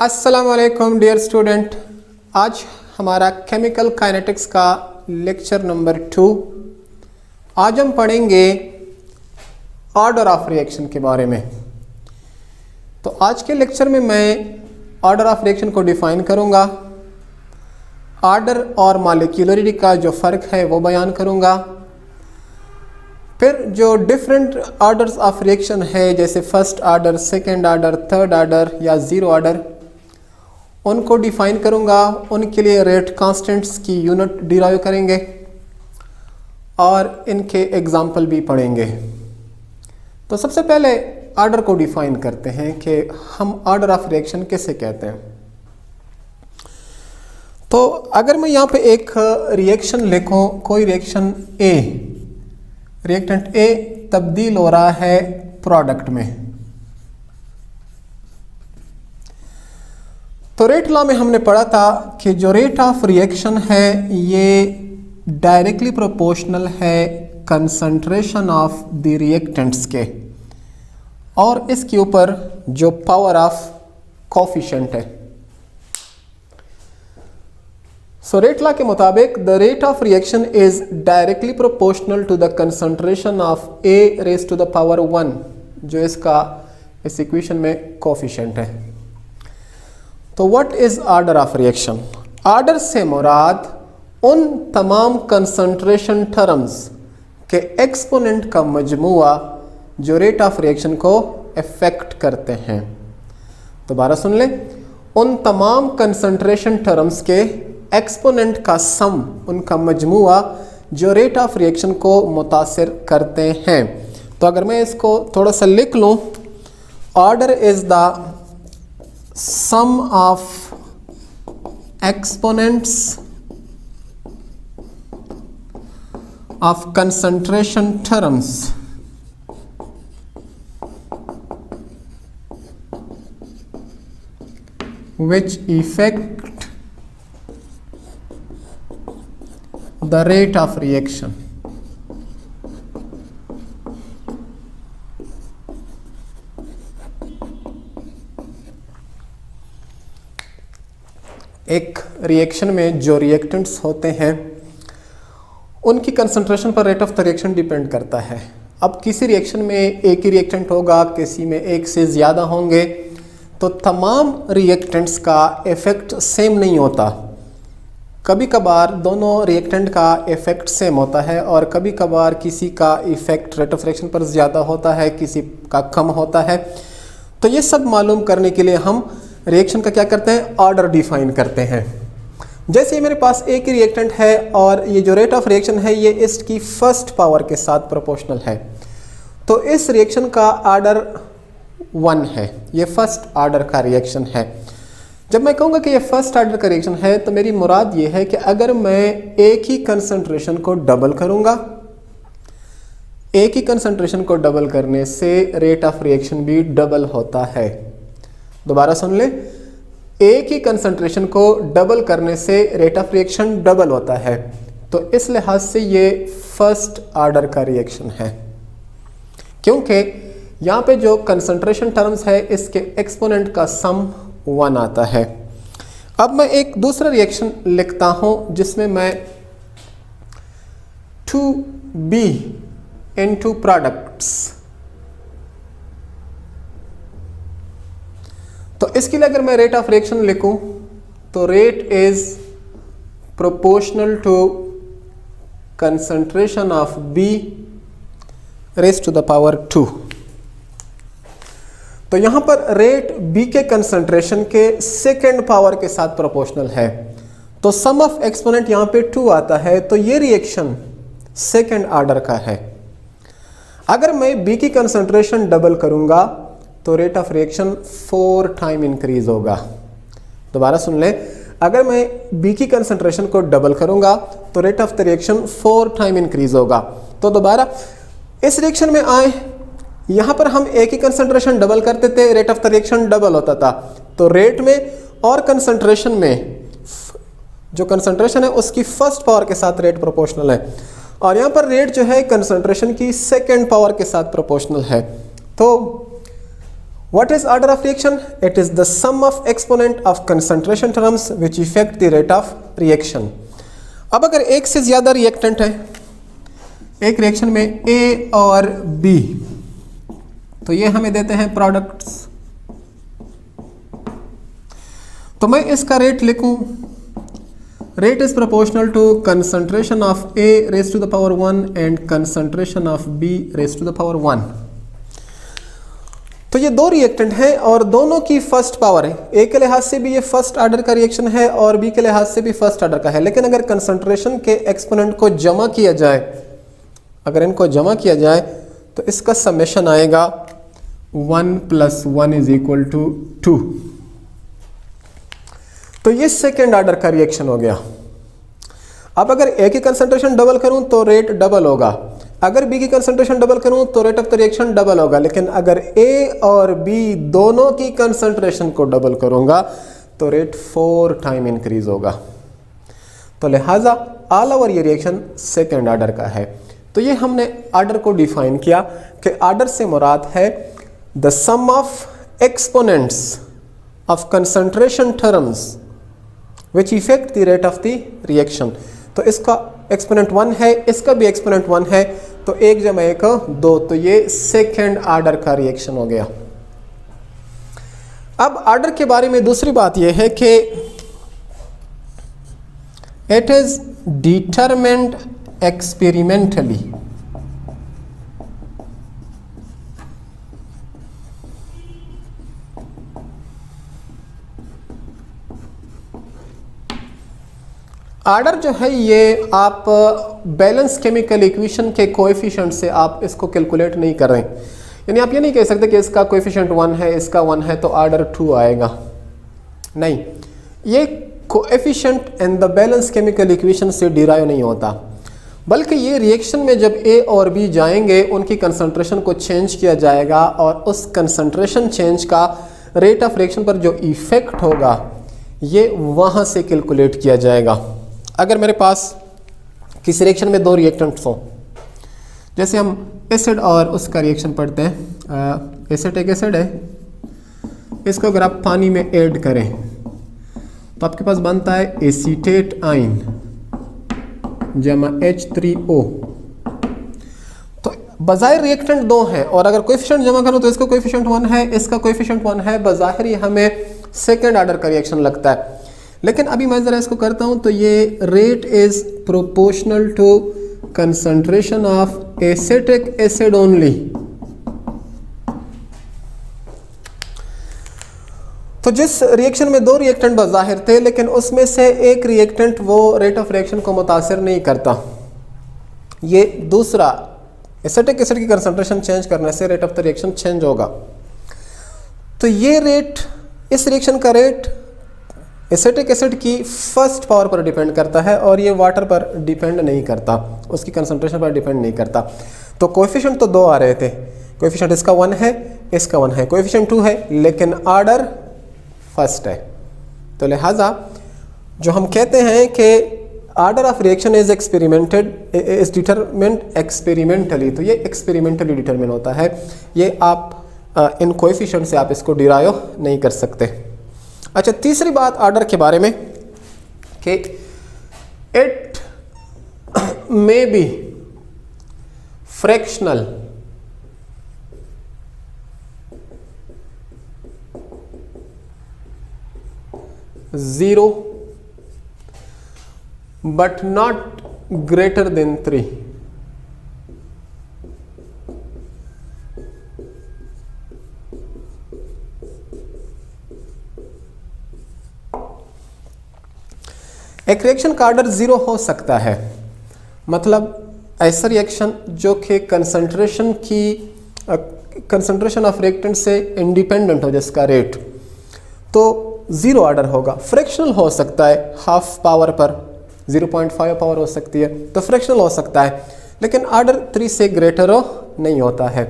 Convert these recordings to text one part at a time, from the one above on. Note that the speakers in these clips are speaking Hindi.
अस्सलामुअलैकुम डियर स्टूडेंट। आज हमारा केमिकल काइनेटिक्स का लेक्चर नंबर 2। आज हम पढ़ेंगे ऑर्डर ऑफ रिएक्शन के बारे में। तो आज के लेक्चर में मैं ऑर्डर ऑफ रिएक्शन को डिफाइन करूंगा, ऑर्डर और मॉलिक्यूलरिटी का जो फ़र्क है वो बयान करूंगा। फिर जो डिफरेंट ऑर्डर्स ऑफ रिएक्शन है जैसे first order, second order, third order या ज़ीरो ऑर्डर, उनको डिफाइन करूंगा। उनके लिए रेट कांस्टेंट्स की यूनिट डिराइव करेंगे और इनके एग्जाम्पल भी पढ़ेंगे। तो सबसे पहले ऑर्डर को डिफाइन करते हैं कि हम ऑर्डर ऑफ रिएक्शन कैसे कहते हैं। तो अगर मैं यहाँ पे एक रिएक्शन लिखूँ, कोई रिएक्शन ए, रिएक्टेंट ए तब्दील हो रहा है प्रोडक्ट में, तो रेट लॉ में हमने पढ़ा था कि जो रेट ऑफ रिएक्शन है ये डायरेक्टली प्रोपोर्शनल है कंसंट्रेशन ऑफ द रिएक्टेंट्स के, और इसके ऊपर जो पावर ऑफ कोफिशिएंट है। सो रेट लॉ के मुताबिक the rate of reaction is directly proportional to the concentration of A raise to the power 1, जो इसका इस इक्वेशन में कोफिशिएंट है। तो what is order of reaction? Order से मुराद उन तमाम कंसंट्रेशन टर्म्स के एक्सपोनेंट का मजमुआ जो रेट ऑफ रिएक्शन को अफेक्ट करते हैं। दोबारा सुन ले, उन तमाम कंसंट्रेशन टर्म्स के एक्सपोनेंट का सम, उनका मजमुआ जो रेट ऑफ रिएक्शन को मुतासिर करते हैं। तो अगर मैं इसको थोड़ा सा लिख लूँ, order is the sum of exponents of concentration terms which affect the rate of reaction. एक रिएक्शन में जो रिएक्टेंट्स होते हैं उनकी कंसंट्रेशन पर rate of the reaction depend करता है। अब किसी रिएक्शन में एक ही रिएक्टेंट होगा, किसी में एक से ज़्यादा होंगे, तो तमाम रिएक्टेंट्स का इफ़ेक्ट सेम नहीं होता। कभी कभार दोनों रिएक्टेंट का इफ़ेक्ट सेम होता है और कभी कभार किसी का इफ़ेक्ट रेट ऑफ रिएक्शन पर ज़्यादा होता है, किसी का कम होता है। तो ये सब मालूम करने के लिए हम रिएक्शन का क्या करते हैं, ऑर्डर डिफाइन करते हैं। जैसे मेरे पास एक ही रिएक्टेंट है और ये जो रेट ऑफ रिएक्शन है ये इसकी फर्स्ट पावर के साथ प्रोपोर्शनल है, तो इस रिएक्शन का ऑर्डर 1 है। ये फर्स्ट ऑर्डर का रिएक्शन है। जब मैं कहूँगा कि ये फर्स्ट ऑर्डर का रिएक्शन है तो मेरी मुराद ये है कि अगर मैं एक ही कंसंट्रेशन को डबल करूँगा, एक ही कंसंट्रेशन को डबल करने से रेट ऑफ रिएक्शन भी डबल होता है। दोबारा सुन ले, एक ही कंसंट्रेशन को डबल करने से रेट ऑफ रिएक्शन डबल होता है। तो इस लिहाज से ये फर्स्ट ऑर्डर का रिएक्शन है, क्योंकि यहाँ पे जो कंसंट्रेशन टर्म्स है इसके एक्सपोनेंट का सम 1 आता है। अब मैं एक दूसरा रिएक्शन लिखता हूँ जिसमें मैं 2B इनटू प्रोडक्ट्स, तो इसके लिए अगर मैं रेट ऑफ रिएक्शन लिखूं तो rate is proportional to concentration of B raise to the power 2। तो यहां पर रेट B के कंसंट्रेशन के सेकेंड पावर के साथ प्रोपोर्शनल है, तो सम ऑफ एक्सपोनेंट यहां पे 2 आता है। तो ये रिएक्शन सेकेंड ऑर्डर का है। अगर मैं B की कंसंट्रेशन डबल करूंगा तो rate of reaction 4 time increase होगा। दोबारा सुन ले, अगर मैं B की कंसंट्रेशन को डबल करूंगा तो rate of the reaction 4 time increase होगा। तो दोबारा इस रिएक्शन में आए, यहां पर हम एक ही कंसंट्रेशन डबल करते थे, rate of the reaction double होता था। तो रेट में और कंसंट्रेशन में जो कंसंट्रेशन है उसकी फर्स्ट पावर के साथ रेट प्रोपोर्शनल है, और यहां पर रेट जो है कंसंट्रेशन की सेकेंड पावर के साथ प्रोपोर्शनल है। तो What is order of reaction? It is the sum of exponent of concentration terms which affect the rate of reaction. अब अगर एक से ज़्यादा रिएक्टेंट है, एक रिएक्शन में A और B, तो ये हमें देते हैं प्रोडक्ट्स। तो मैं इसका रेट लिखूं, rate is proportional to concentration of A raise to the power 1 and concentration of B raise to the power 1। तो ये दो रिएक्टेंट हैं और दोनों की फर्स्ट पावर है। ए के लिहाज से भी ये फर्स्ट ऑर्डर का रिएक्शन है और बी के लिहाज से भी फर्स्ट ऑर्डर का है। लेकिन अगर कंसंट्रेशन के एक्सपोनेंट को जमा किया जाए, अगर इनको जमा किया जाए तो इसका समेशन आएगा 1 + 1 = 2। तो ये सेकेंड ऑर्डर का रिएक्शन हो गया। अब अगर ए की कंसंट्रेशन डबल करूं तो रेट डबल होगा, अगर बी की कंसंट्रेशन डबल करूं तो rate of the reaction double होगा। लेकिन अगर ए और बी दोनों की कंसंट्रेशन को डबल करूंगा तो रेट 4 टाइम इंक्रीज होगा। तो लिहाजा ऑल ओवर ये रिएक्शन सेकेंड ऑर्डर का है। तो ये हमने ऑर्डर को डिफाइन किया कि ऑर्डर से मुराद है the sum of exponents of concentration terms which effect the rate of the reaction. तो इसका एक्सपोनेंट 1 है, इसका भी एक्सपोनेंट 1 है, तो 1 + 1 = 2। तो ये सेकेंड ऑर्डर का रिएक्शन हो गया। अब ऑर्डर के बारे में दूसरी बात यह है कि it is determined experimentally. Order जो है ये आप बैलेंस केमिकल इक्वेशन के कोएफिशिएंट से आप इसको कैलकुलेट नहीं कर रहे हैं। यानी आप ये नहीं कह सकते कि इसका कोएफिशिएंट 1 है, इसका 1 है तो ऑर्डर 2 आएगा। नहीं, ये coefficient in the balance chemical equation से डिराइव नहीं होता, बल्कि ये रिएक्शन में जब ए और बी जाएंगे उनकी कंसंट्रेशन को चेंज किया जाएगा और उस कंसंट्रेशन चेंज का रेट ऑफ रिएक्शन पर जो इफेक्ट होगा ये वहाँ से कैलकुलेट किया जाएगा। अगर मेरे पास किसी रिएक्शन में दो रिएक्टेंट्स हों, जैसे हम एसिड और उसका रिएक्शन पढ़ते हैं, एसिड एक एसिड है, इसको अगर आप पानी में ऐड करें तो आपके पास बनता है एसीटेट आयन जमा H3O। तो बज़ाहिर रिएक्टेंट दो हैं और अगर कोएफिशिएंट जमा करूं तो इसका कोएफिशिएंट 1 है, इसका कोएफिशिएंट 1 है, बज़ाहिर ही हमें सेकेंड ऑर्डर का रिएक्शन लगता है। लेकिन अभी मैं ज़रा इसको करता हूं तो ये rate is proportional to concentration of acetic acid only. तो जिस रिएक्शन में दो रिएक्टेंट बज़ाहिर थे लेकिन उसमें से एक रिएक्टेंट वो रेट ऑफ रिएक्शन को मुतासिर नहीं करता, ये दूसरा एसिटिक एसिड की कंसंट्रेशन चेंज करने से rate of the reaction change होगा। तो ये रेट, इस रिएक्शन का रेट एसिटिक एसिड की फर्स्ट पावर पर डिपेंड करता है और ये वाटर पर डिपेंड नहीं करता, उसकी कंसंट्रेशन पर डिपेंड नहीं करता। तो कोएफिशिएंट तो दो आ रहे थे, कोएफिशिएंट इसका 1 है, इसका 1 है, कोएफिशिएंट 2 है, लेकिन ऑर्डर फर्स्ट है। तो लिहाजा जो हम कहते हैं कि order of reaction is determined experimentally, तो ये एक्सपेरिमेंटली डिटरमिन होता है। ये आप इन कोएफिशिएंट से आप इसको डिराइव नहीं कर सकते। अच्छा, तीसरी बात ऑर्डर के बारे में कि it may be fractional zero but not greater than 3. एक रिएक्शन का ऑर्डर 0 हो सकता है, मतलब ऐसा रिएक्शन जो कि कंसंट्रेशन ऑफ रिएक्टेंट से इंडिपेंडेंट हो, जिसका रेट तो 0 ऑर्डर होगा। फ्रैक्शनल हो सकता है, हाफ पावर पर 0.5 पावर हो सकती है, तो फ्रैक्शनल हो सकता है, लेकिन ऑर्डर 3 से ग्रेटर नहीं होता है।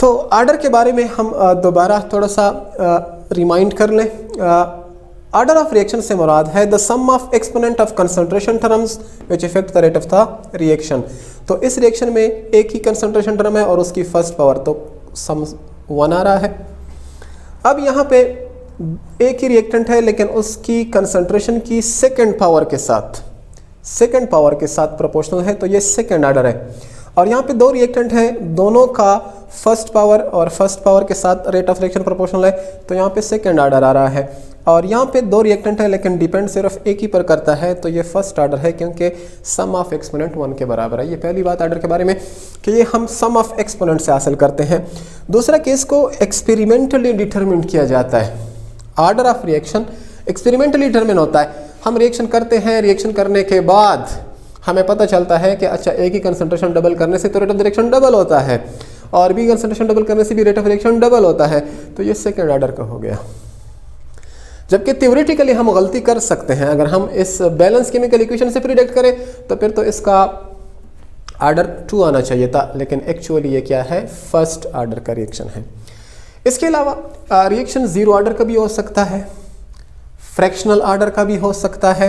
तो ऑर्डर के बारे में हम दोबारा थोड़ा सा रिमाइंड कर लें। ऑर्डर ऑफ रिएक्शन से मुराद है the sum of exponent of concentration terms which effect the rate of the reaction. तो इस रिएक्शन में एक ही कंसंट्रेशन टर्म है और उसकी फर्स्ट पावर, तो सम 1 आ रहा है। अब यहाँ पे एक ही रिएक्टेंट है लेकिन उसकी कंसंट्रेशन की सेकंड पावर के साथ प्रोपोर्शनल है, तो ये सेकंड ऑर्डर है। और यहाँ पे 2 रिएक्टेंट हैं, दोनों का फर्स्ट पावर के साथ रेट ऑफ रिएक्शन प्रोपोर्शनल है, तो यहाँ पे सेकंड ऑर्डर आ रहा है। और यहाँ पे 2 रिएक्टेंट है लेकिन डिपेंड सिर्फ एक ही पर करता है, तो ये फर्स्ट ऑर्डर है क्योंकि सम ऑफ एक्सपोनेंट 1 के बराबर है। ये पहली बात ऑर्डर के बारे में कि ये हम सम ऑफ एक्सपोनेंट से हासिल करते हैं। दूसरा केस को एक्सपेरिमेंटली डिटरमिन किया जाता है। Order of reaction experimentally determine होता है। हम रिएक्शन करते हैं, रिएक्शन करने के बाद हमें पता चलता है कि अच्छा एक ही कंसंट्रेशन डबल करने से तो रेट ऑफ रिएक्शन डबल होता है, और भी कंसंट्रेशन डबल करने से भी रेट ऑफ रिएक्शन डबल होता है, तो ये सेकंड ऑर्डर का हो गया। जबकि थ्योरेटिकली हम गलती कर सकते हैं, अगर हम इस बैलेंस केमिकल इक्वेशन से प्रिडिक्ट करें तो फिर तो इसका ऑर्डर 2 आना चाहिए था, लेकिन एक्चुअली ये क्या है, फर्स्ट ऑर्डर का रिएक्शन है। इसके अलावा रिएक्शन 0 ऑर्डर का भी हो सकता है, फ्रैक्शनल ऑर्डर का भी हो सकता है,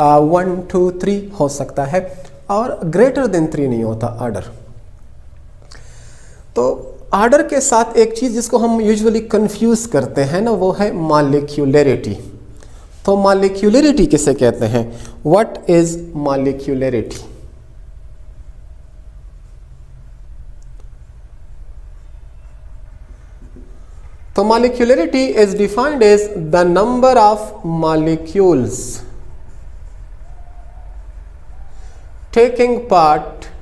1 2 3 हो सकता है, और ग्रेटर देन 3 नहीं होता ऑर्डर। तो ऑर्डर के साथ एक चीज़ जिसको हम यूजुअली कंफ्यूज करते हैं ना, वो है मॉलिक्यूलरिटी। तो मॉलिक्यूलरिटी किसे कहते हैं, व्हाट इज मॉलिक्यूलरिटी? तो molecularity is defined as the number of molecules taking part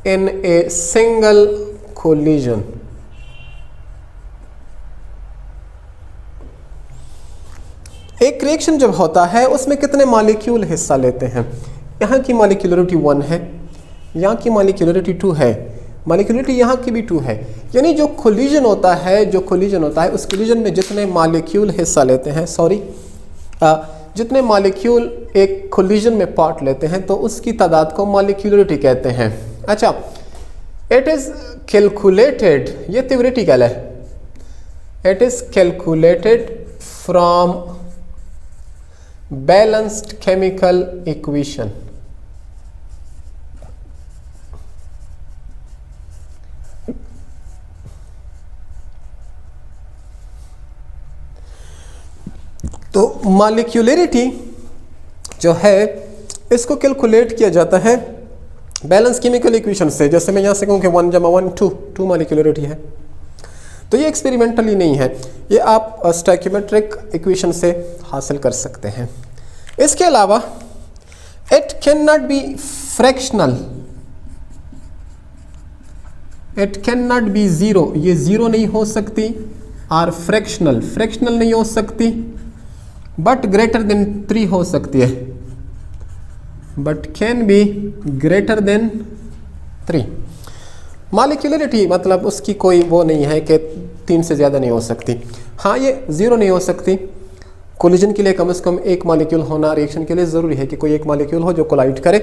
in a single collision। एक रिएक्शन जब होता है उसमें कितने मॉलिक्यूल हिस्सा लेते हैं। यहाँ की मॉलिक्यूलरिटी 1 है, यहाँ की मॉलिक्यूलरिटी 2 है, मॉलिक्यूलरिटी यहाँ की भी 2 है। यानी जो कोलिजन होता है उस कोलिजन में जितने मॉलिक्यूल हिस्सा लेते हैं, जितने मॉलिक्यूल एक कोलिजन में पार्ट लेते हैं, तो उसकी तादाद को मॉलिक्यूलरिटी कहते हैं। अच्छा, इट इज कैलकुलेटेड, ये थ्योरेटिकल है, it is calculated from balanced chemical equation. तो मॉलिक्यूलरिटी जो है इसको कैलकुलेट किया जाता है बैलेंस केमिकल इक्वेशन से। जैसे मैं यहाँ से कहूँ कि 1 × 1 2 मॉलिक्यूलरिटी है, तो ये एक्सपेरिमेंटली नहीं है, ये आप स्टोइकियोमेट्रिक इक्वेशन से हासिल कर सकते हैं। इसके अलावा it can not be fractional, it can not be 0, ये 0 नहीं हो सकती, और फ्रैक्शनल नहीं हो सकती, बट ग्रेटर देन 3 हो सकती है, but can be greater than 3। Molecularity मतलब उसकी कोई वो नहीं है कि 3 से ज़्यादा नहीं हो सकती। हाँ, ये 0 नहीं हो सकती, कोलिजन के लिए कम से कम एक मॉलिक्यूल होना रिएक्शन के लिए ज़रूरी है कि कोई एक मॉलिक्यूल हो जो कोलाइड करे।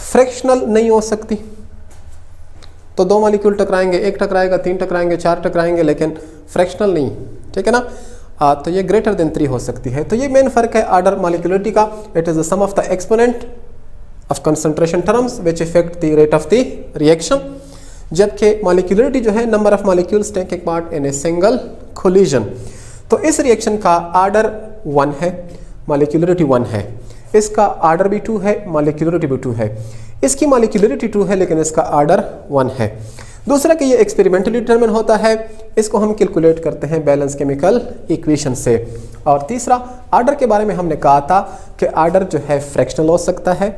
फ्रैक्शनल नहीं हो सकती, तो 2 मॉलिक्यूल टकराएंगे, 1 टकराएगा, 3 टकराएंगे, 4 टकराएंगे, लेकिन फ्रैक्शनल नहीं, ठीक है ना। तो ये ग्रेटर देन 3 हो सकती है। तो ये मेन फर्क है ऑर्डर मॉलिक्यूलरिटी का। It is the sum of the exponent of concentration terms which effect the rate of the reaction, जबकि मॉलिक्यूलरिटी जो है number of molecules taking part in a single collision. तो इस रिएक्शन का ऑर्डर 1 है, मॉलिक्यूलरिटी 1 है, इसका ऑर्डर भी 2 है, मॉलिक्यूलरिटी भी 2 है। इसकी मॉलिक्यूलरिटी 2 है लेकिन इसका ऑर्डर 1 है। दूसरा कि ये एक्सपेरिमेंटली डिटरमिन होता है, इसको हम कैलकुलेट करते हैं बैलेंस केमिकल इक्वेशन से। और तीसरा ऑर्डर के बारे में हमने कहा था कि ऑर्डर जो है फ्रैक्शनल हो सकता है,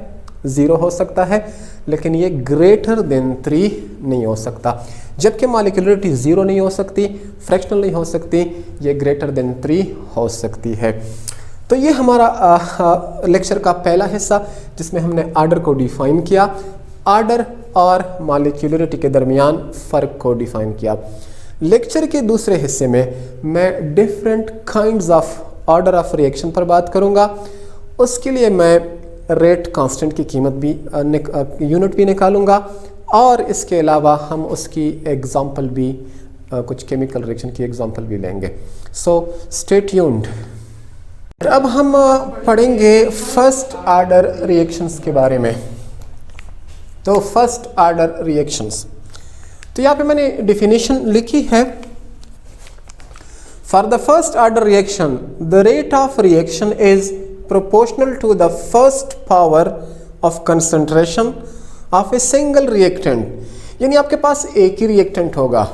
0 हो सकता है, लेकिन ये ग्रेटर देन 3 नहीं हो सकता। जबकि मॉलिक्यूलरिटी 0 नहीं हो सकती, फ्रैक्शनल नहीं हो सकती, ये ग्रेटर देन 3 हो सकती है। तो ये हमारा लेक्चर का पहला हिस्सा जिसमें हमने ऑर्डर को डिफाइन किया, ऑर्डर और मॉलिक्यूलरिटी के दरमियान फ़र्क को डिफाइन किया। लेक्चर के दूसरे हिस्से में मैं different kinds of order of reaction पर बात करूंगा। उसके लिए मैं रेट कांस्टेंट की कीमत भी यूनिट भी निकालूंगा, और इसके अलावा हम उसकी एग्जांपल भी कुछ केमिकल रिएक्शन की एग्जांपल भी लेंगे। So stay tuned. अब हम पढ़ेंगे फर्स्ट ऑर्डर रिएक्शंस के बारे में। तो फर्स्ट आर्डर रिएक्शंस। तो यहाँ पे मैंने डिफिनेशन लिखी है, for the first order reaction the rate of reaction is proportional to the first power of concentration of a single reactant. यानी आपके पास एक ही रिएक्टेंट होगा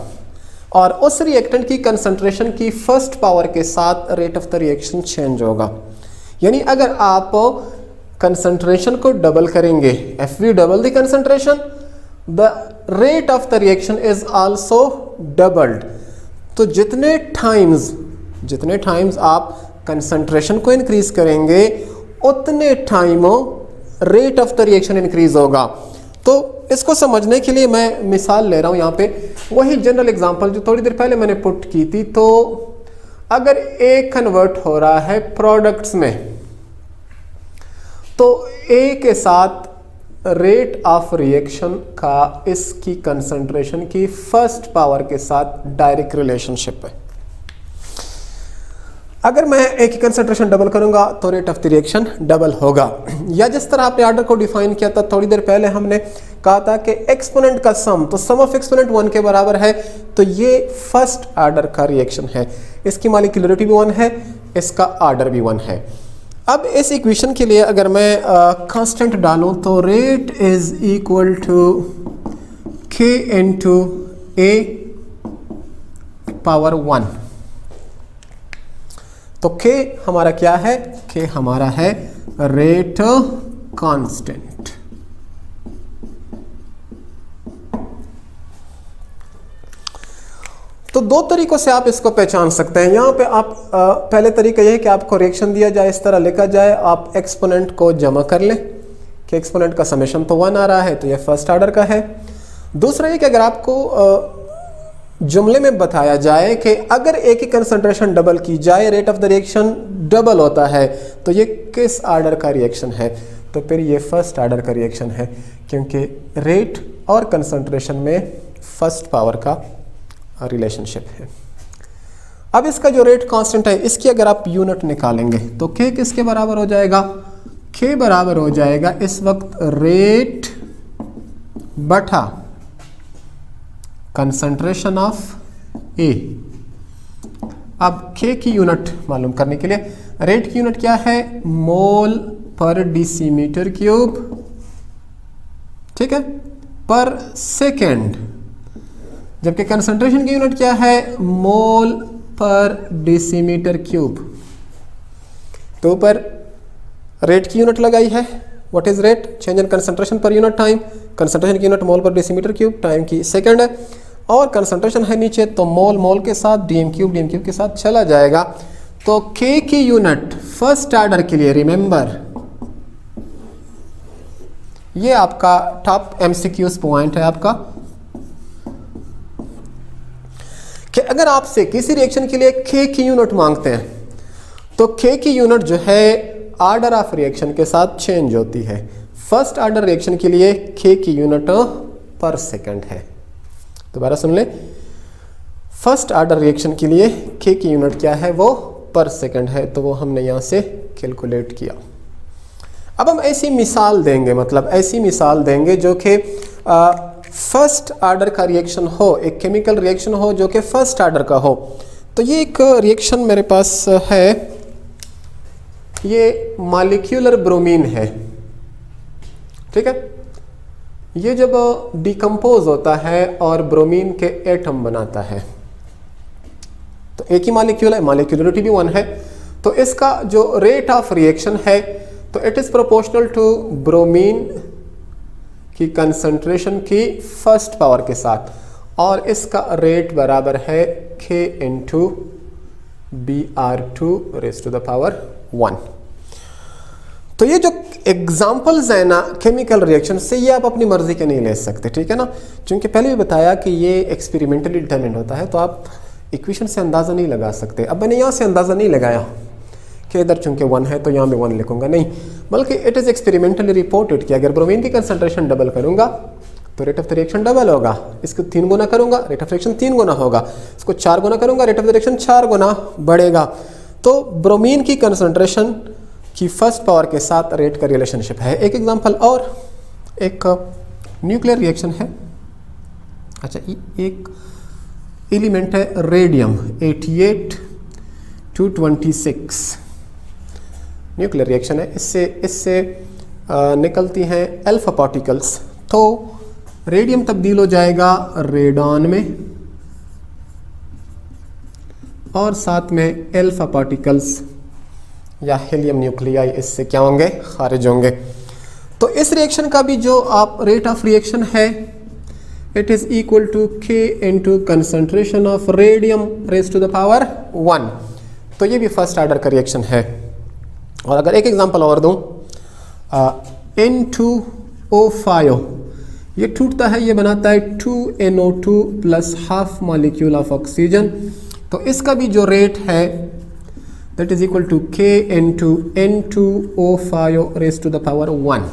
और उस रिएक्टेंट की कंसंट्रेशन की फर्स्ट पावर के साथ rate of the reaction change होगा। यानी अगर आप कंसंट्रेशन को डबल करेंगे, if we double the concentration, the rate of the reaction is also doubled। तो जितने टाइम्स आप कंसंट्रेशन को इंक्रीज करेंगे उतने time rate of the reaction increase होगा। तो इसको समझने के लिए मैं मिसाल ले रहा हूं यहाँ पे, वही जनरल एग्जांपल जो थोड़ी देर पहले मैंने पुट की थी। तो अगर ए कन्वर्ट हो रहा है प्रोडक्ट्स में, तो ए के साथ रेट ऑफ रिएक्शन का इसकी कंसंट्रेशन की फर्स्ट पावर के साथ डायरेक्ट रिलेशनशिप है। अगर मैं ए की कंसंट्रेशन डबल करूंगा तो rate of the reaction double होगा। या जिस तरह आपने आर्डर को डिफाइन किया था थोड़ी देर पहले, हमने कहा था कि एक्सपोनेंट का सम, तो सम ऑफ एक्सपोनेंट 1 के बराबर है, तो ये फर्स्ट आर्डर का रिएक्शन है। इसकी मॉलिक्यूलरिटी भी 1 है, इसका आर्डर भी 1 है। अब इस इक्वेशन के लिए अगर मैं कांस्टेंट डालूं तो rate is equal to k into A power 1। तो k हमारा क्या है? k हमारा है रेट कांस्टेंट। तो दो तरीकों से आप इसको पहचान सकते हैं। यहाँ पे आप पहले तरीका यह है कि आपको रिएक्शन दिया जाए, इस तरह लिखा जाए, आप एक्सपोनेंट को जमा कर लें कि एक्सपोनेंट का समेशन तो 1 आ रहा है, तो यह फर्स्ट आर्डर का है। दूसरा ये कि अगर आपको जुमले में बताया जाए कि अगर ए की कंसंट्रेशन डबल की जाए, rate of the reaction double होता है, तो ये किस आर्डर का रिएक्शन है? तो फिर ये फर्स्ट आर्डर का रिएक्शन है, क्योंकि रेट और कंसंट्रेशन में फर्स्ट पावर का रिलेशनशिप है। अब इसका जो रेट कांस्टेंट है, इसकी अगर आप यूनिट निकालेंगे तो k किसके बराबर हो जाएगा? k बराबर हो जाएगा इस वक्त रेट बटा कंसंट्रेशन ऑफ ए। अब k की यूनिट मालूम करने के लिए, रेट की यूनिट क्या है? मोल पर डेसीमीटर क्यूब, ठीक है, पर सेकेंड। जबकि कंसंट्रेशन की यूनिट क्या है? मोल पर डेसीमीटर क्यूब। तो ऊपर रेट की यूनिट लगाई है, what is rate? Change in concentration per unit time. Concentration की यूनिट मोल पर डेसीमीटर क्यूब, टाइम की सेकंड है, और कंसंट्रेशन है नीचे, तो मोल के साथ डीएम क्यूब के साथ चला जाएगा। तो k की यूनिट फर्स्ट आर्डर के लिए, रिमेंबर ये आपका टॉप एमसीक्यूज पॉइंट है आपका, कि अगर आपसे किसी रिएक्शन के लिए k की यूनिट मांगते हैं तो k की यूनिट जो है आर्डर ऑफ रिएक्शन के साथ चेंज होती है। फर्स्ट आर्डर रिएक्शन के लिए k की यूनिट पर सेकंड है। दोबारा सुन ले, फर्स्ट आर्डर रिएक्शन के लिए k की यूनिट क्या है? वो पर सेकंड है, तो वो हमने यहाँ से कैलकुलेट किया। अब हम ऐसी मिसाल देंगे, मतलब ऐसी मिसाल देंगे जो कि फर्स्ट आर्डर का रिएक्शन हो, एक केमिकल रिएक्शन हो जो कि फर्स्ट आर्डर का हो। तो ये एक रिएक्शन मेरे पास है, ये मॉलिक्यूलर ब्रोमीन है, ठीक है। ये जब डिकम्पोज होता है और ब्रोमीन के एटम बनाता है, तो एक ही मॉलिक्यूल है, मॉलिक्यूलरिटी भी 1 है, तो इसका जो रेट ऑफ रिएक्शन है तो it is proportional to bromine की कंसंट्रेशन की फर्स्ट पावर के साथ, और इसका रेट बराबर है k into Br2 raise to the power 1। तो ये जो एग्जाम्पल्स है ना केमिकल रिएक्शन से, ये आप अपनी मर्जी के नहीं ले सकते, ठीक है ना, क्योंकि पहले भी बताया कि ये एक्सपेरिमेंटली डिटरमिन्ड होता है, तो आप इक्वेशन से अंदाज़ा नहीं लगा सकते। अब मैंने यहाँ से अंदाज़ा नहीं लगाया कि इधर चूंकि 1 है तो यहाँ भी 1 लिखूंगा, नहीं, बल्कि इट इज़ एक्सपेरिमेंटली रिपोर्टेड कि अगर ब्रोमीन की कंसंट्रेशन डबल करूंगा तो rate of the reaction double होगा, इसको 3 गुना करूंगा रेट ऑफ रिएक्शन 3 गुना होगा, इसको 4 गुना करूंगा रेट ऑफ द रिएक्शन 4 गुना बढ़ेगा। तो ब्रोमीन की कंसंट्रेशन की फर्स्ट पावर के साथ रेट का रिलेशनशिप है। एक एग्जांपल और, एक न्यूक्लियर रिएक्शन है। अच्छा, एक एलिमेंट है रेडियम 88-26, न्यूक्लियर रिएक्शन है। इससे निकलती हैं अल्फा पार्टिकल्स, तो रेडियम तब्दील हो जाएगा रेडॉन में और साथ में अल्फा पार्टिकल्स या हीलियम न्यूक्लियाई इससे क्या होंगे, खारिज होंगे। तो इस रिएक्शन का भी जो आप रेट ऑफ रिएक्शन है, it is equal to K into concentration of radium raise to the power 1। तो ये भी फर्स्ट ऑर्डर का रिएक्शन है। और अगर एक एग्जांपल और दूं, N2O5 ये टूटता है, ये बनाता है 2NO2 plus half molecule of oxygen. तो इसका भी जो रेट है that is equal to K into N2O5 raise to the power 1।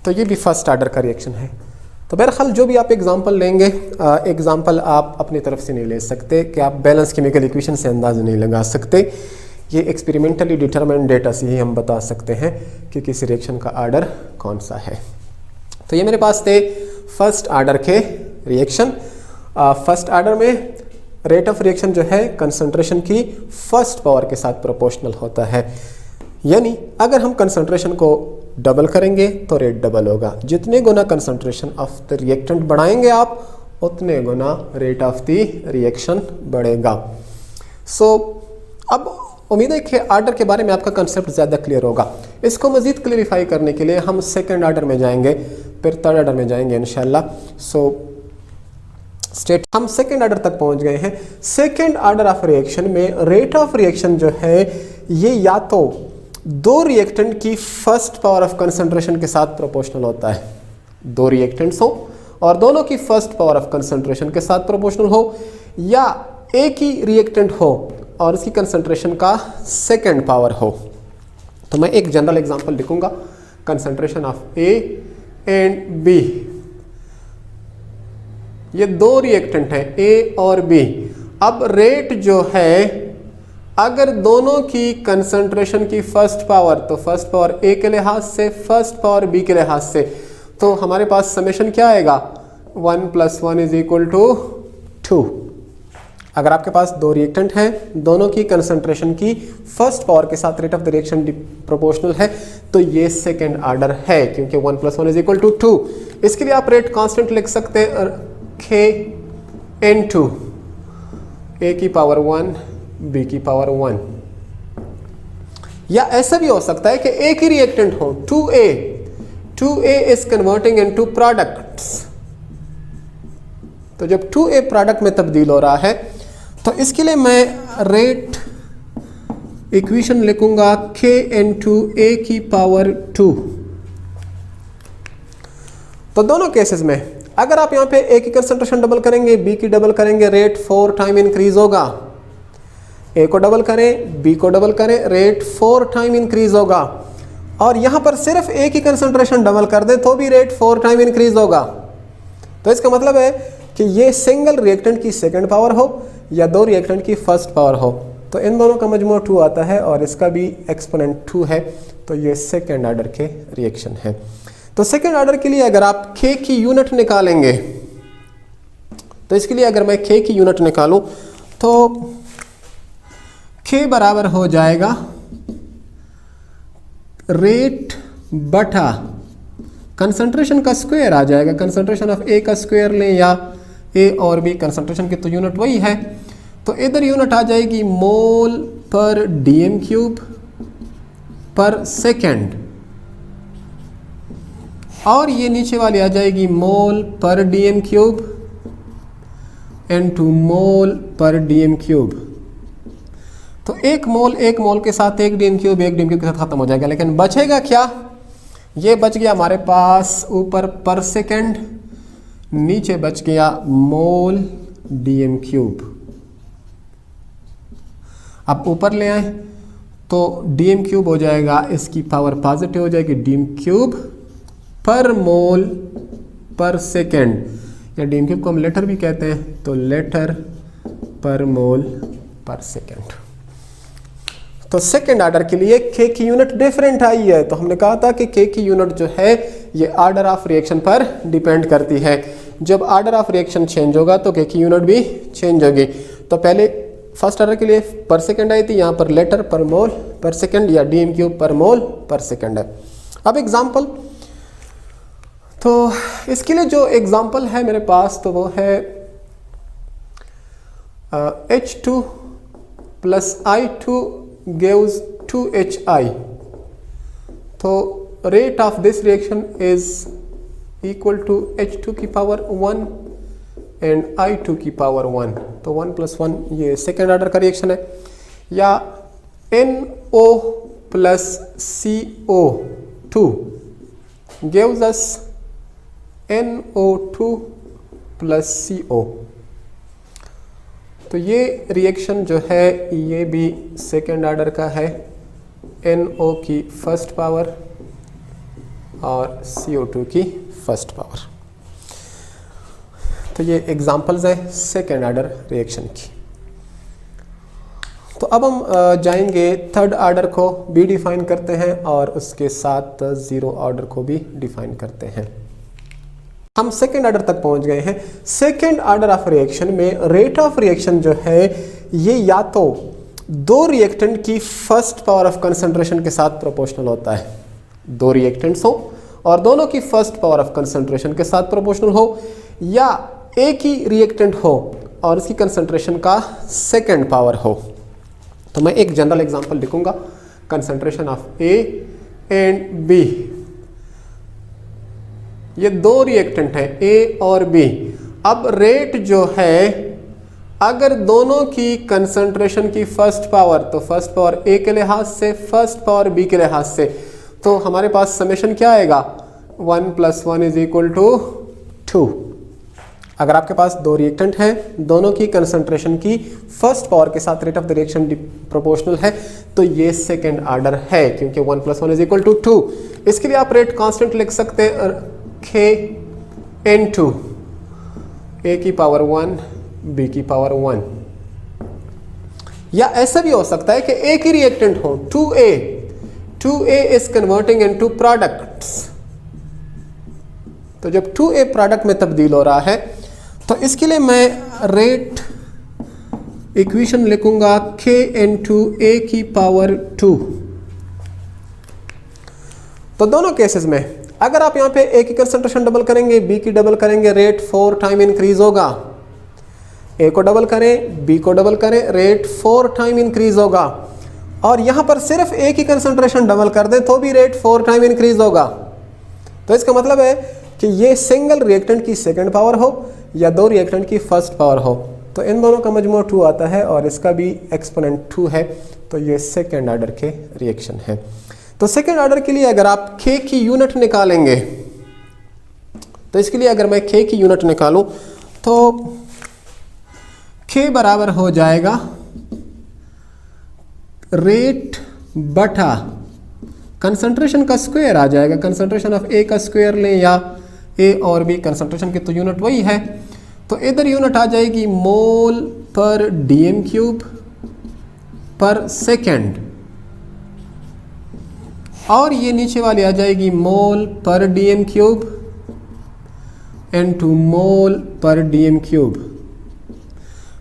तो ये भी फर्स्ट ऑर्डर का रिएक्शन है। तो बहरहाल जो भी आप एग्जांपल लेंगे, एग्जांपल आप अपनी तरफ से नहीं ले सकते कि आप बैलेंस केमिकल इक्वेशन से अंदाज़ा नहीं लगा सकते। ये एक्सपेरिमेंटली डिटरमाइंड डेटा से ही हम बता सकते हैं कि किसी रिएक्शन का ऑर्डर कौन सा है। तो ये मेरे पास थे फर्स्ट ऑर्डर के रिएक्शन। फर्स्ट ऑर्डर में रेट ऑफ रिएक्शन जो है कंसंट्रेशन की फर्स्ट पावर के साथ प्रोपोर्शनल होता है, यानी अगर हम कंसंट्रेशन को डबल करेंगे तो रेट डबल होगा। जितने गुना कंसंट्रेशन ऑफ द रिएक्टेंट बढ़ाएंगे आप, उतने गुना रेट ऑफ द रिएक्शन बढ़ेगा। अब उम्मीद है कि ऑर्डर के बारे में आपका कंसेप्ट ज़्यादा क्लियर होगा। इसको मज़ीद क्लियरिफाई करने के लिए हम सेकंड ऑर्डर में जाएंगे, फिर थर्ड ऑर्डर में जाएंगे इंशाल्लाह। हम सेकंड ऑर्डर तक पहुंच गए हैं। सेकंड ऑर्डर ऑफ रिएक्शन में रेट ऑफ रिएक्शन जो है ये या तो दो रिएक्टेंट की फर्स्ट पावर ऑफ कंसंट्रेशन के साथ प्रोपोर्शनल होता है, दो रिएक्टेंट्स हो और दोनों की फर्स्ट पावर ऑफ कंसंट्रेशन के साथ प्रोपोर्शनल हो, या एक ही रिएक्टेंट हो और इसकी कंसंट्रेशन का सेकंड पावर हो। तो मैं एक जनरल एग्जांपल लिखूंगा, concentration of A and B. ये दो रिएक्टेंट हैं ए और बी। अब रेट जो है, अगर दोनों की कंसंट्रेशन की फर्स्ट पावर, तो फर्स्ट पावर ए के लिहाज से, फर्स्ट पावर बी के लिहाज से, तो हमारे पास समेशन क्या आएगा, 1 + 1 = 2। अगर आपके पास दो रिएक्टेंट हैं, दोनों की कंसंट्रेशन की फर्स्ट पावर के साथ rate of the reaction proportional है, तो ये सेकेंड ऑर्डर है, क्योंकि 1 + 1 = 2। इसके लिए आप रेट कांस्टेंट लिख सकते हैं K N2, ए की पावर 1 बी की पावर 1। या ऐसा भी हो सकता है कि एक ही रिएक्टेंट हो, 2A is converting into products. तो जब 2A प्रोडक्ट में तब्दील हो रहा है, तो इसके लिए मैं रेट इक्वेशन लिखूंगा K N2 A की पावर 2। तो दोनों केसेस में अगर आप यहां पे A की कंसंट्रेशन डबल करेंगे, B की डबल करेंगे, रेट 4 टाइम इंक्रीज होगा। A को डबल करें, B को डबल करें, रेट 4 टाइम इंक्रीज होगा। और यहां पर सिर्फ A की कंसंट्रेशन डबल कर दें तो भी रेट 4 टाइम इंक्रीज होगा। तो इसका मतलब है कि ये सिंगल रिएक्टेंट की सेकंड पावर हो या दो रिएक्टेंट की फर्स्ट पावर हो, तो इन दोनों का मजमू 2 आता है और इसका भी एक्सपोनेंट 2 है। तो ये सेकंड ऑर्डर के रिएक्शन है। तो सेकंड ऑर्डर के लिए अगर आप K की यूनिट निकालेंगे, तो इसके लिए अगर मैं K की यूनिट निकालूं तो K बराबर हो जाएगा रेट बटा कंसंट्रेशन का स्क्वायर आ जाएगा। कंसंट्रेशन ऑफ A का स्क्वायर लें या A और B, कंसंट्रेशन की तो यूनिट वही है, तो इधर यूनिट आ जाएगी मोल पर dm³ पर सेकेंड, और ये नीचे वाली आ जाएगी मोल पर dm³ इनटू मोल पर dm³। तो एक मोल के साथ एक dm³ के साथ खत्म हो जाएगा, लेकिन बचेगा क्या, ये बच गया हमारे पास ऊपर पर सेकेंड, नीचे बच गया मोल dm³। अब ऊपर ले आए तो dm³ हो जाएगा, इसकी पावर पॉजिटिव हो जाएगी, dm³ पर मोल पर सेकेंड, या dm³ को हम लीटर भी कहते हैं, तो लीटर पर मोल पर सेकेंड। तो सेकेंड ऑर्डर के लिए K की यूनिट डिफरेंट आई है, तो हमने कहा था कि K की यूनिट जो है ये ऑर्डर ऑफ रिएक्शन पर डिपेंड करती है। जब ऑर्डर ऑफ रिएक्शन चेंज होगा तो के की यूनिट भी चेंज होगी। तो पहले फर्स्ट ऑर्डर के लिए पर सेकंड आई थी, यहाँ पर लीटर पर मोल पर सेकंड या डीएम क्यूब पर मोल पर सेकंड है। अब एग्जाम्पल, तो इसके लिए जो एग्जाम्पल है मेरे पास तो वो है H2 plus I2 gives 2HI. तो rate of this reaction is equal to H2 की पावर 1 and I2 की पावर 1। तो 1 + 1 ये सेकेंड ऑर्डर का रिएक्शन है। या NO plus CO2 gives us NO2 plus CO। तो ये रिएक्शन जो है ये भी सेकेंड ऑर्डर का है, NO की फर्स्ट पावर और CO2 की फर्स्ट पावर। तो ये एग्जांपल्स हैं सेकेंड ऑर्डर रिएक्शन की। तो अब हम जाएंगे थर्ड ऑर्डर को भी डिफाइन करते हैं और उसके साथ जीरो ऑर्डर को भी डिफाइन करते हैं। हम सेकेंड ऑर्डर तक पहुंच गए हैं। सेकेंड ऑर्डर ऑफ रिएक्शन में रेट ऑफ रिएक्शन जो है ये या तो दो रिएक्टेंट की फर्स्ट पावर ऑफ कंसंट्रेशन के साथ प्रोपोर्शनल होता है, दो रिएक्टेंट्स हो और दोनों की फर्स्ट पावर ऑफ कंसंट्रेशन के साथ प्रोपोर्शनल हो, या एक ही रिएक्टेंट हो और इसकी कंसंट्रेशन का सेकेंड पावर हो। तो मैं एक जनरल एग्जांपल लिखूंगा, concentration of A and B. ये दो रिएक्टेंट हैं ए और बी। अब रेट जो है, अगर दोनों की कंसंट्रेशन की फर्स्ट पावर, तो फर्स्ट पावर ए के लिहाज से, फर्स्ट पावर बी के लिहाज से, तो हमारे पास समेशन क्या आएगा, 1 + 1 = 2। अगर आपके पास दो रिएक्टेंट हैं, दोनों की कंसंट्रेशन की फर्स्ट पावर के साथ rate of the reaction proportional है, तो ये सेकेंड ऑर्डर है, क्योंकि 1 + 1 = 2। इसके लिए आप रेट कांस्टेंट लिख सकते हैं K/2, ए की पावर 1 बी की पावर 1। या ऐसा भी हो सकता है कि एक ही रिएक्टेंट हो, 2A is converting into products. तो जब 2A प्रोडक्ट में तब्दील हो रहा है, तो इसके लिए मैं रेट इक्वेशन लिखूंगा K/A की पावर 2। तो दोनों केसेस में अगर आप यहां पे ए की कंसंट्रेशन डबल करेंगे, बी की डबल करेंगे, रेट 4 टाइम इंक्रीज होगा। ए को डबल करें, बी को डबल करें, रेट 4 टाइम इंक्रीज होगा। और यहां पर सिर्फ ए की कंसंट्रेशन डबल कर दें तो भी रेट 4 टाइम इंक्रीज होगा। तो इसका मतलब है कि ये सिंगल रिएक्टेंट की सेकंड पावर हो या दो रिएक्टेंट की फर्स्ट पावर हो, तो इन दोनों का मजमू 2 आता है और इसका भी एक्सपोनेंट 2 है। तो ये सेकेंड ऑर्डर के रिएक्शन है। तो सेकेंड ऑर्डर के लिए अगर आप K की यूनिट निकालेंगे, तो इसके लिए अगर मैं K की यूनिट निकालूं तो K बराबर हो जाएगा रेट बटा कंसंट्रेशन का स्क्वायर आ जाएगा। कंसंट्रेशन ऑफ ए का स्क्वायर लें या ए और बी, कंसंट्रेशन की तो यूनिट वही है, तो इधर यूनिट आ जाएगी मोल पर डीएम क्यूब पर सेकेंड, और ये नीचे वाली आ जाएगी मोल पर डीएम क्यूब इनटू मोल पर डीएम क्यूब।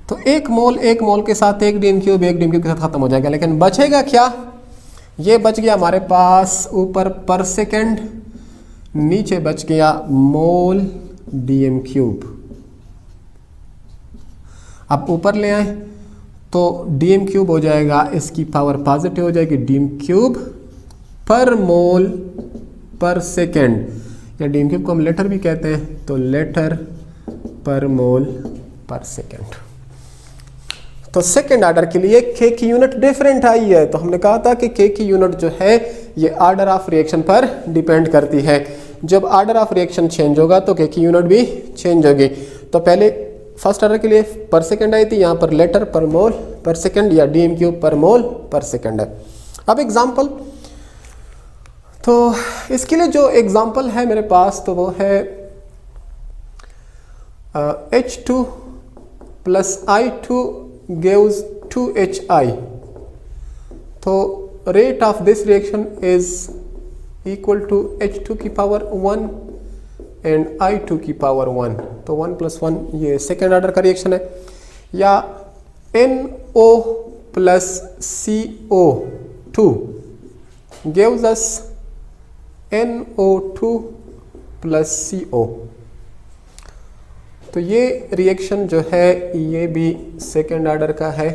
तो एक मोल के साथ एक डीएम क्यूब के साथ खत्म हो जाएगा, लेकिन बचेगा क्या, ये बच गया हमारे पास ऊपर पर सेकेंड, नीचे बच गया मोल डीएम क्यूब। अब ऊपर ले आए तो डीएम क्यूब हो जाएगा, इसकी पावर पॉजिटिव हो जाएगी, डीएम क्यूब पर मोल पर सेकेंड, या डीएम क्यूब को हम लीटर भी कहते हैं, तो लीटर पर मोल पर सेकेंड। तो सेकेंड ऑर्डर के लिए K की यूनिट डिफरेंट आई है। तो हमने कहा था कि K की यूनिट जो है ये ऑर्डर ऑफ रिएक्शन पर डिपेंड करती है। जब ऑर्डर ऑफ रिएक्शन चेंज होगा तो K की यूनिट भी चेंज होगी। तो पहले फर्स्ट ऑर्डर के लिए पर सेकेंड आई थी, यहाँ पर लीटर पर मोल पर सेकेंड या डीएम क्यूब पर मोल पर सेकेंड है। अब एग्जाम्पल, तो इसके लिए जो एग्जाम्पल है मेरे पास तो वो है H2 plus I2 gives 2HI. तो rate of this reaction is equal to H2 की पावर 1 एंड I2 की पावर 1, तो 1 + 1 ये सेकेंड ऑर्डर का रिएक्शन है। या NO + CO2 gives us NO2 + CO, तो ये रिएक्शन जो है ये भी सेकेंड ऑर्डर का है,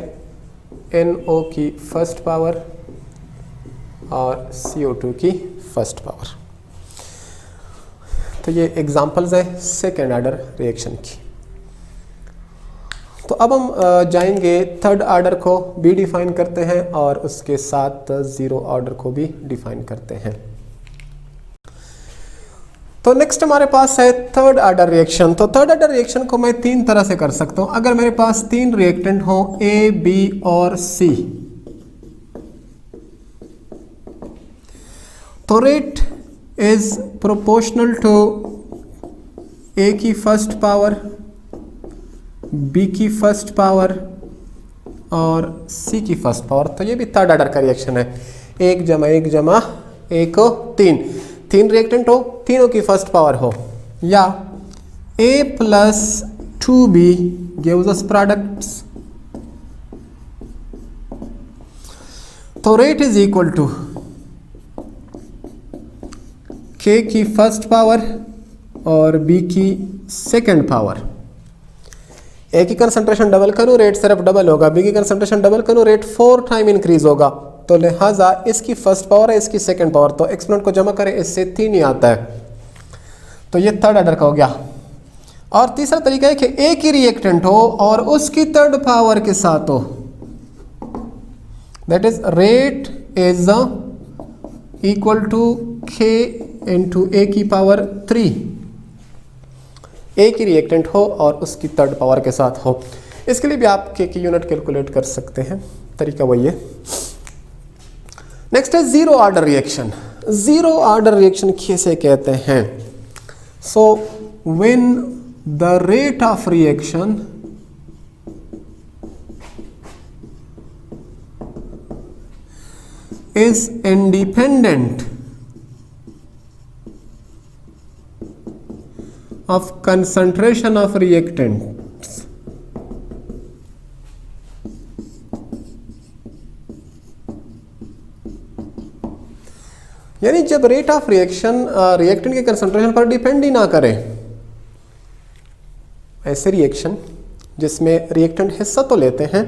NO की फर्स्ट पावर और CO2 की फर्स्ट पावर। तो ये एग्जांपल्स हैं सेकेंड ऑर्डर रिएक्शन की। तो अब हम जाएंगे थर्ड ऑर्डर को भी डिफाइन करते हैं और उसके साथ जीरो ऑर्डर को भी डिफाइन करते हैं। तो नेक्स्ट हमारे पास है थर्ड ऑर्डर रिएक्शन। तो थर्ड ऑर्डर रिएक्शन को मैं तीन तरह से कर सकता हूं। अगर मेरे पास तीन रिएक्टेंट हो A, B और C, तो rate is proportional to A की फर्स्ट पावर, B की फर्स्ट पावर और C की फर्स्ट पावर। तो ये भी थर्ड ऑर्डर का रिएक्शन है। 1 + 1 = 1 तीन रिएक्टेंट हो, तीनों की फर्स्ट पावर हो, या A + 2B gives us products। तो rate is equal to K की फर्स्ट पावर और B की सेकेंड पावर। A की कंसंट्रेशन डबल करूँ, रेट सिर्फ डबल होगा। B की कंसंट्रेशन डबल करूँ, रेट 4 टाइम इंक्रीज होगा। तो लिहाजा इसकी फर्स्ट पावर है, इसकी सेकेंड पावर, तो एक्सपोनेंट को जमा करें, इससे 3 ही आता है। तो ये थर्ड ऑर्डर का हो गया। और तीसरा तरीका है कि एक ही रिएक्टेंट हो और उसकी थर्ड पावर के साथ हो, that is rate is equal to K into A की पावर 3। एक ही रिएक्टेंट हो और उसकी थर्ड पावर के साथ हो। इसके लिए भी आप K की यूनिट कैलकुलेट कर सकते हैं, तरीका वही है। नेक्स्ट है zero order reaction. Zero order reaction कैसे कहते हैं? So when the rate of reaction is independent of concentration of reactants, यानी जब रेट ऑफ रिएक्शन रिएक्टेंट के कंसंट्रेशन पर डिपेंड ही ना करे। ऐसे रिएक्शन जिसमें रिएक्टेंट हिस्सा तो लेते हैं,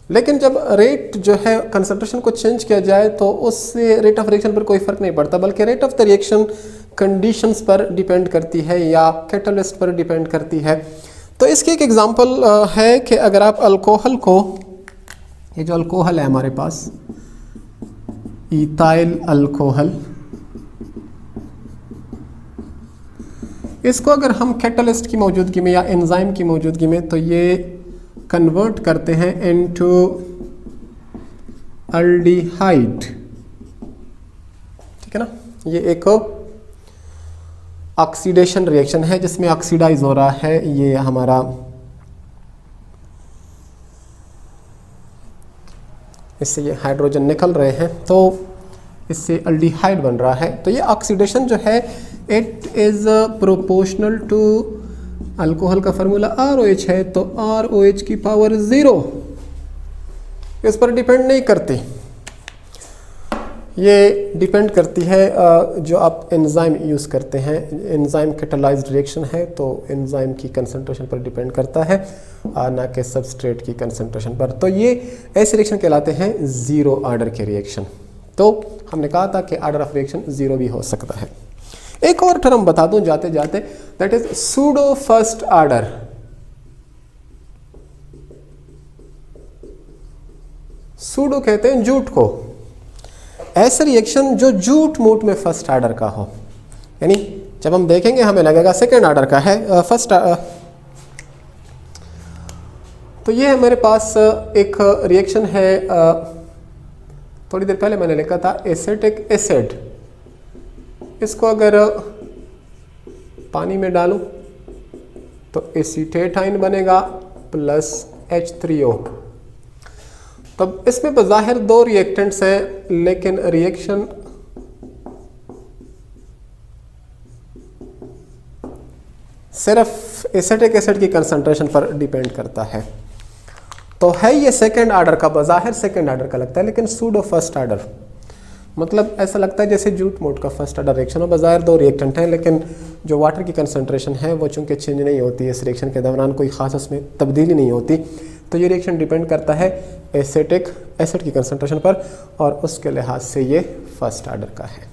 लेकिन जब रेट जो है कंसंट्रेशन को चेंज किया जाए तो उससे रेट ऑफ रिएक्शन पर कोई फर्क नहीं पड़ता, बल्कि rate of the reaction conditions पर डिपेंड करती है या कैटलिस्ट पर डिपेंड करती है। तो इसकी एक एग्जांपल है कि अगर आप अल्कोहल को, ये जो अल्कोहल है हमारे पास, इथाइल अल्कोहल, इसको अगर हम कैटलिस्ट की मौजूदगी में या एंजाइम की मौजूदगी में, तो ये कन्वर्ट करते हैं इनटू अल्डिहाइड, ठीक है ना। ये एक ऑक्सीडेशन रिएक्शन है जिसमें ऑक्सीडाइज हो रहा है ये हमारा इससे ये हाइड्रोजन निकल रहे हैं, तो इससे अल्डिहाइड बन रहा है। तो ये ऑक्सीडेशन जो है it is proportional to, alcohol का फार्मूला ROH है, तो ROH की पावर 0 इस पर डिपेंड नहीं करती, ये डिपेंड करती है जो आप एंजाइम यूज़ करते हैं। एंजाइम कैटलाइज्ड रिएक्शन है तो एंजाइम की कंसंट्रेशन पर डिपेंड करता है, ना कि सबस्ट्रेट की कंसंट्रेशन पर। तो ये ऐसे रिएक्शन कहलाते हैं ज़ीरो ऑर्डर के रिएक्शन। तो हमने कहा था कि ऑर्डर ऑफ रिएक्शन ज़ीरो भी हो सकता है। एक और टर्म बता दूं जाते जाते, that is pseudo first order. Pseudo कहते हैं झूठ को, ऐसे रिएक्शन जो झूठ मूठ में फर्स्ट ऑर्डर का हो, यानी जब हम देखेंगे हमें लगेगा सेकेंड ऑर्डर का है, फर्स्ट। तो ये मेरे पास एक रिएक्शन है, थोड़ी देर पहले मैंने लिखा था एसिटिक एसिड। इसको अगर पानी में डालूं तो एसीटेटाइन बनेगा प्लस H3O। तब इसमें बज़ाहिर दो रिएक्टेंट्स हैं, लेकिन रिएक्शन सिर्फ एसिटिक एसिड की कंसंट्रेशन पर डिपेंड करता है। तो है ये सेकेंड आर्डर का, बज़ाहिर सेकेंड आर्डर का लगता है, लेकिन सूडो फर्स्ट आर्डर, मतलब ऐसा लगता है जैसे जूट मोड का फर्स्ट आर्डर रिएक्शन हो। बज़ाहिर दो रिएक्टेंट हैं, लेकिन जो वाटर की कंसंट्रेशन है वो चूँकि चेंज नहीं होती है, इस रिएक्शन के दौरान कोई ख़ास उसमें तब्दीली नहीं होती, तो ये रिएक्शन डिपेंड करता है एसिटिक एसिड की कंसंट्रेशन पर, और उसके लिहाज से ये फर्स्ट आर्डर का है।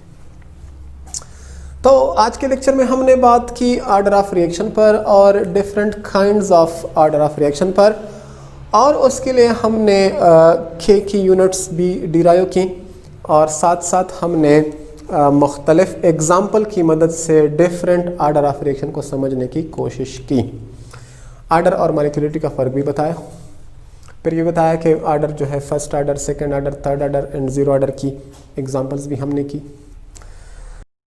तो आज के लेक्चर में हमने बात की आर्डर ऑफ रिएक्शन पर और different kinds of order of reaction पर, और उसके लिए हमने के की यूनिट्स भी डिराइव की, और साथ साथ हमने मुख्तलिफ एग्ज़ाम्पल की मदद से डिफरेंट आर्डर ऑफ रिएक्शन को समझने की कोशिश की। आर्डर और मॉलिक्यूलरिटी का फ़र्क भी बताया, फिर ये बताया कि आर्डर जो है first order, second order, third order and zero order की एग्ज़ाम्पल्स भी हमने की।